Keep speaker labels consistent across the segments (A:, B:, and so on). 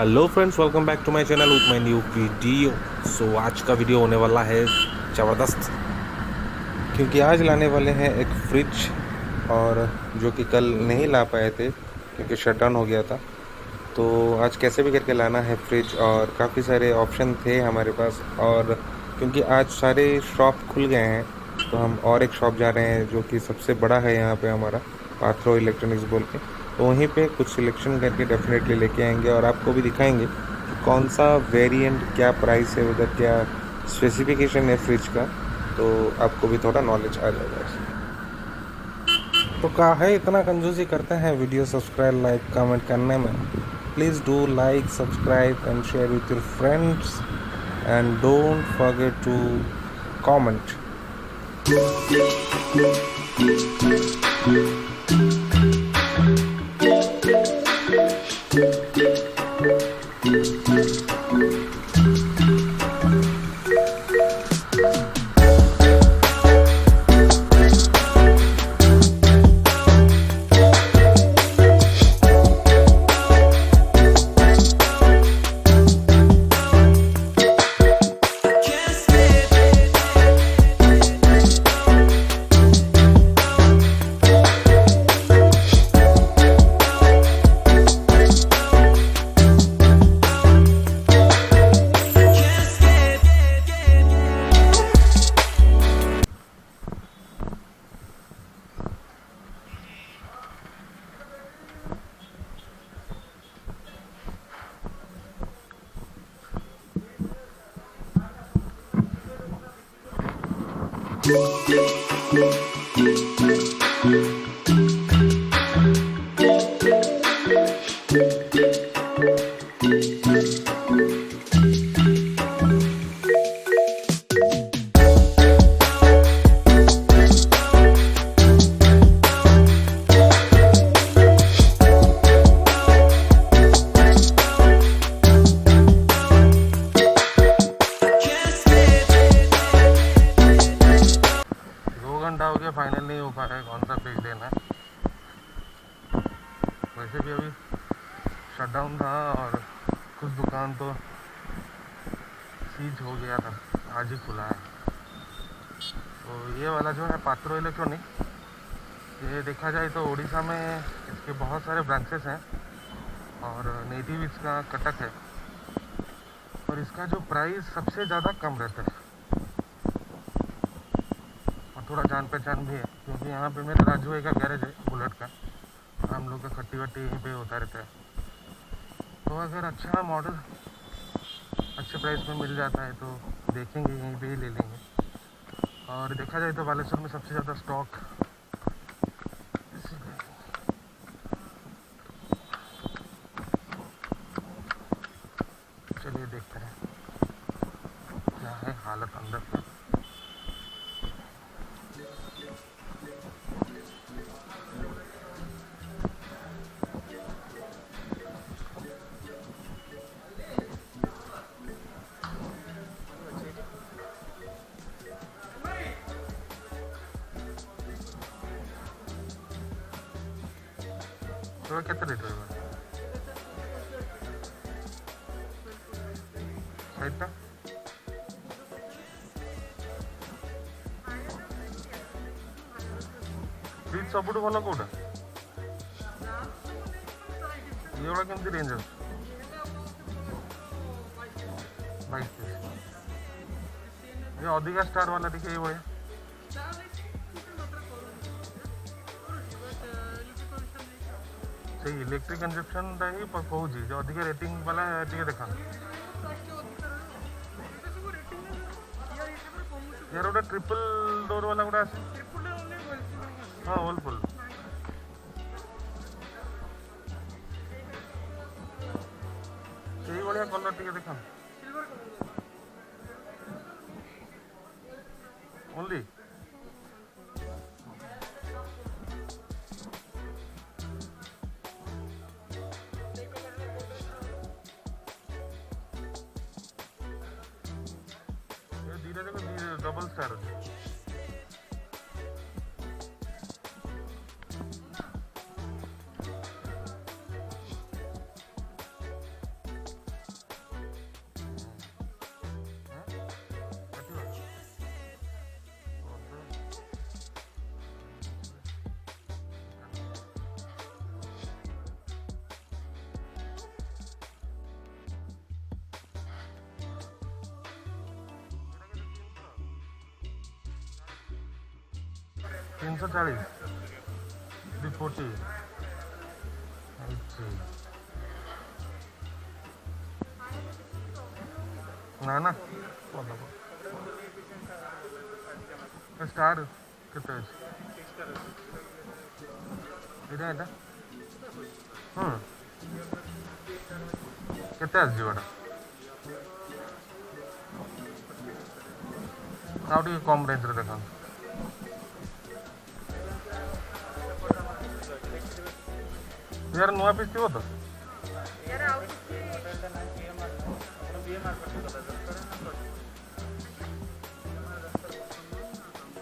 A: Hello friends, welcome back to my channel with my new video. So आज का video होने वाला है ज़बरदस्त, क्योंकि आज लाने वाले हैं एक फ्रिज, और जो कि कल नहीं ला पाए थे क्योंकि शट डाउन हो गया था। तो आज कैसे भी करके लाना है फ्रिज, और काफ़ी सारे ऑप्शन थे हमारे पास। और क्योंकि आज सारे शॉप खुल गए हैं तो हम और एक शॉप जा रहे हैं जो कि सबसे बड़ा है यहाँ पे हमारा, पात्रो इलेक्ट्रॉनिक्स बोल के। तो वहीं पे कुछ सिलेक्शन करके डेफिनेटली लेके आएंगे और आपको भी दिखाएंगे कि कौन सा वेरिएंट, क्या प्राइस है उधर, क्या स्पेसिफिकेशन है फ्रिज का। तो आपको भी थोड़ा नॉलेज आ जाएगा इसमें। तो क्या है, इतना कंजूसी करते हैं वीडियो सब्सक्राइब लाइक कमेंट करने में। Please do like subscribe and share with your friends and don't forget to comment. हो गया, फाइनल नहीं हो पा रहा है कौन सा फ्रिज लेना है। वैसे भी अभी शटडाउन था और कुछ दुकान तो सीज हो गया था, आज ही खुला है। तो ये वाला जो है पात्रो इलेक्ट्रॉनिक, ये देखा जाए तो उड़ीसा में इसके बहुत सारे ब्रांचेस हैं और नेटिव इसका कटक है। और इसका जो प्राइस सबसे ज़्यादा कम रहता है और थोड़ा जान पहचान भी है, क्योंकि यहाँ पे मेरे राजू भाई का गैरेज है बुलेट का, हम लोग का खट्टी वट्टी यहीं पे होता रहता है। तो अगर अच्छा मॉडल अच्छे प्राइस में मिल जाता है तो देखेंगे, यहीं पे ही ले लेंगे। और देखा जाए तो बालेश्वर में सबसे ज़्यादा स्टॉक चलिए देखते हैं क्या है हालत अंदर का। थोड़ा कितना लीटर है साइड फ्रिज सबुठु भल कोटा ये वाला केमती रेंज है 22 ये अधिका स्टार वाला टिके ये भलिया से इलेक्ट्रिक कंजप्शन ही कहूँ जो अधिक रेटिंग वाला टे देखा यार गोटे ट्रिपल डोर वाला गोटे आस हाँ वर्लपुल से भाया कलर टे देखा ओनली धीरे देखो डबल स्टार 340 340 ना ना स्टार केते एटा एटा केते आस जीवटा आउ टिके कम रेंज रे देखा यार नुआ पीस थी तो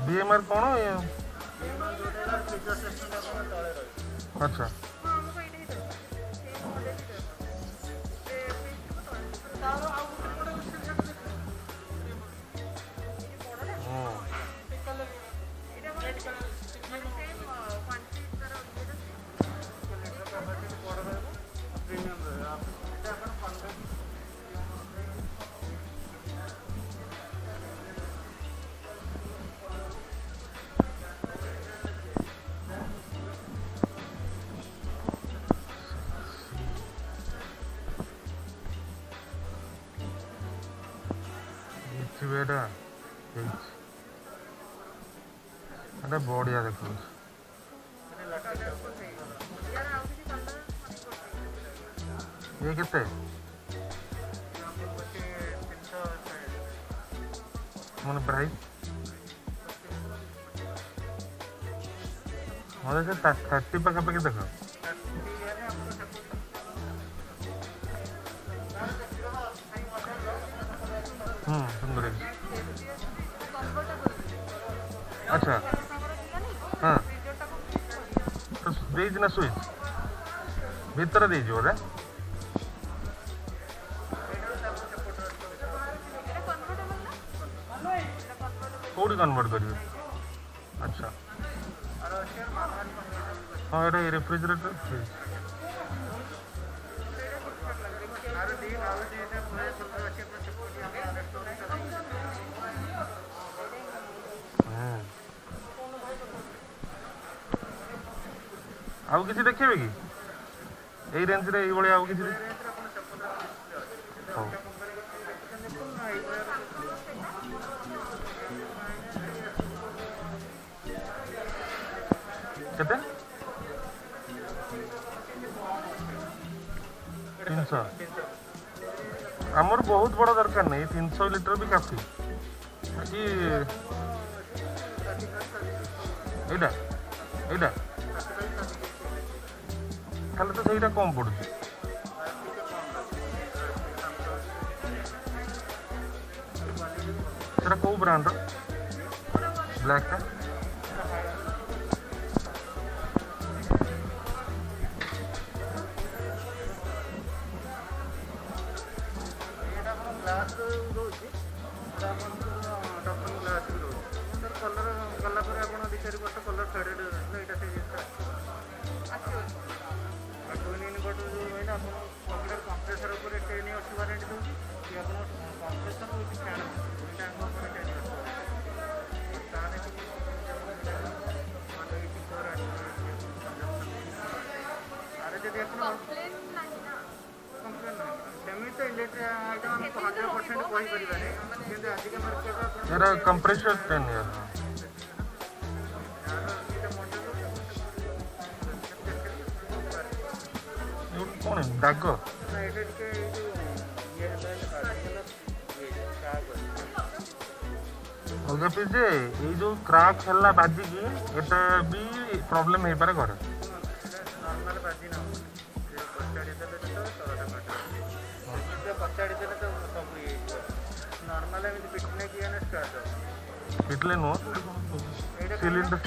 A: बीएमआर कौन है अच्छा बेटा अरे बढ़िया देखो ये कितने मन प्राइस मतलब से 30 पाखापाखि देख सुंदर अच्छा हाँ तो देज ना स्विच भीतर देज बोधे कौटी कन्वर्ट करेंगे अच्छा हाँ ये रेफ्रिजरेटर फ्रिज आउ किसी देखिए कि यही रेंज रे ये आउ किसी केते 300 आमर बहुत बड़ा दरकार नहीं 300 लीटर भी काफी कि एटा एटा खाली तो सहीटा कम पड़ुଛି सेटा को ब्रांड ब्लैक का कंप्रेसर 10 यार कौन है दाग अलग पीस ये जो क्रैक है बाजिकी एटा भी प्रॉब्लम हो पारे घर पिटले नो सिलिंडर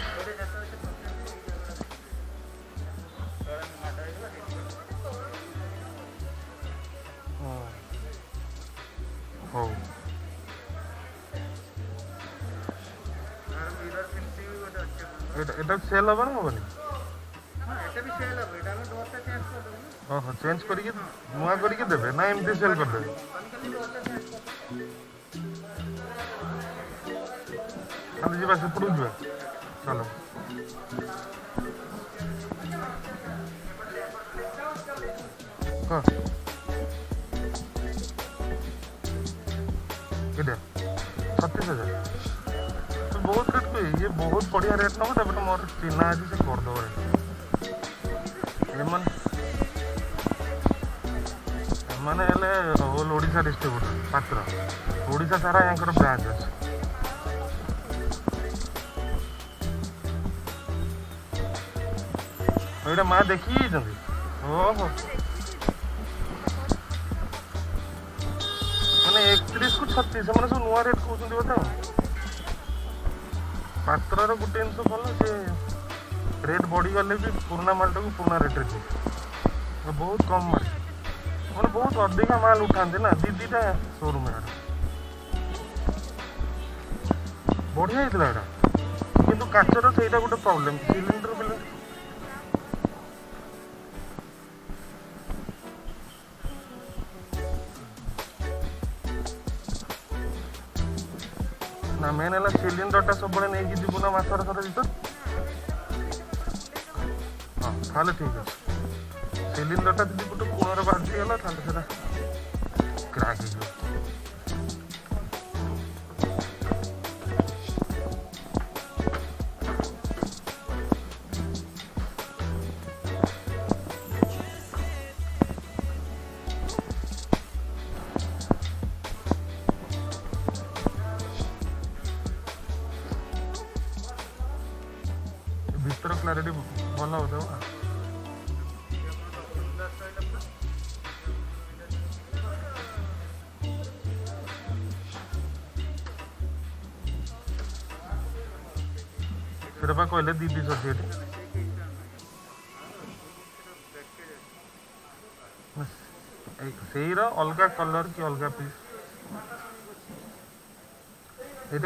A: हो এটা সেল হবে না হবনি এটা भी सेल হবে এটা আমি ডোরটা চেঞ্জ করে দেব ওহ চেঞ্জ করিকে নুয়া করিকে দেবে না এমটি সেল করে দেবে খালি ডোরটা চেঞ্জ করে খালি ଯିବା ସେପଟକୁ ଯିବା चलो हाँ केटे 36,000 तो बहुत रेट को ये बहुत बढ़िया रेट नब तब मोर चिन्हा अच्छी से करदेव एमाने होल ओडिशा डिस्ट्रीब्यूटर पात्र ओडिशा सारा यहाँ ब्रांच अच्छे ये माँ देखी ओहो मैंने 31 को 36 से सब नुआ रेट कहते बोधे पात्र गोटे जिन भल से रेट बढ़ीगले भी पुराना मालटा को पुराना रेट रे बहुत कम माल मैंने बहुत अधिक माल उठाते ना दीटा शोरूम यार बढ़िया होता है किंतु काचर से गोटे प्रॉब्लम सिलिंडर बिल ना मेन है सिलिंडर सब नहीं जीवु ना मसर थर भर हाँ ताले ठीक है सिलिंडर जी गोटे कोण बाजिगला ताले क्रैक हो भीतर क्लारिटी भल हो कहले दी पीस अच्छे से अलग कलर कि अलग पीस ये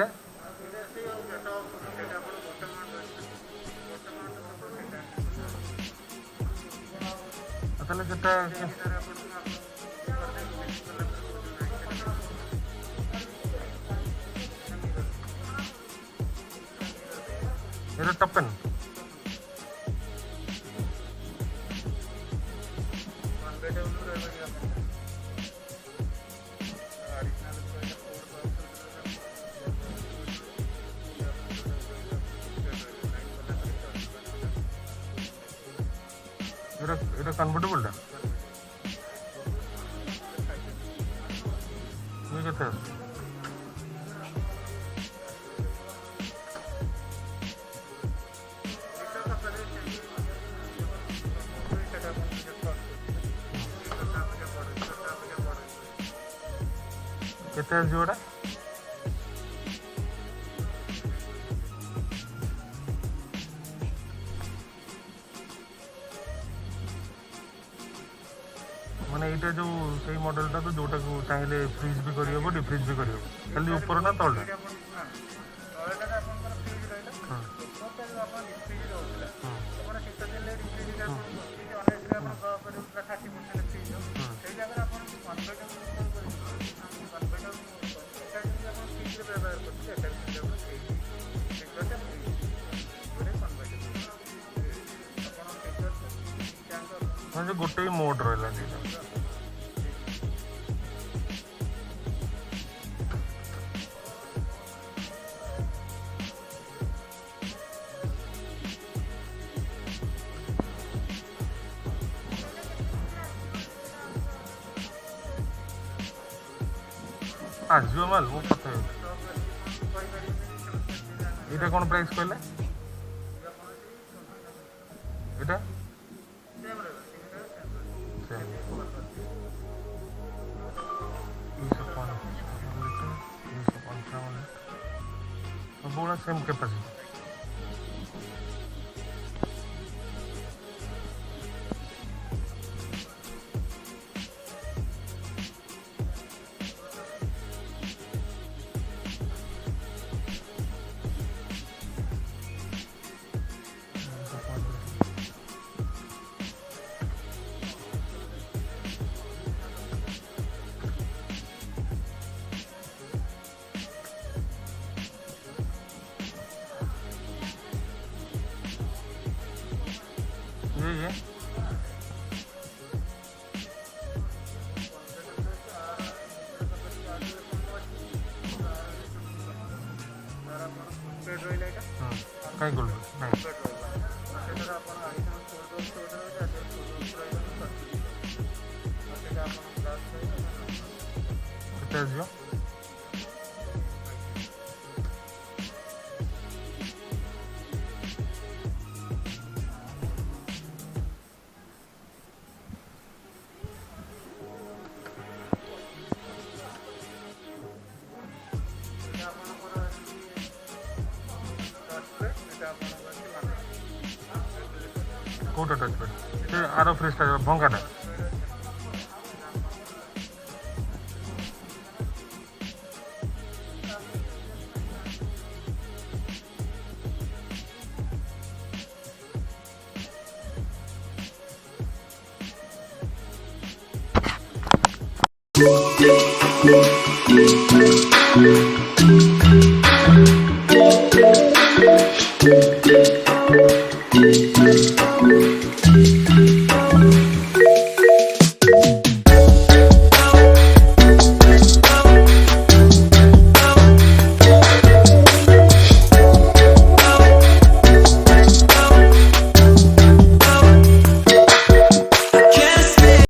A: ये टपन ये कन्वर्टेबल ये के केते जोड़ा माने ये जो सही मॉडलटा तो जोटा को चाहिए फ्रीज भी करियो डिफ्रीज भी करियो खाली ऊपर ना तळटा जो गोटे मोड रहा आज माल मो पता ये कौन प्राइस कहले ये सबुड़ा सेम कैपेसिटी
B: କାଇଁ କଲୁ ନାଇଁ କେତେ ଆସିବ କୋଉଟା ଟଚ୍ ପ୍ୟାଡ୍ ସେ ଆର ଫ୍ରିଜ୍ଟା ଭଙ୍ଗାଟା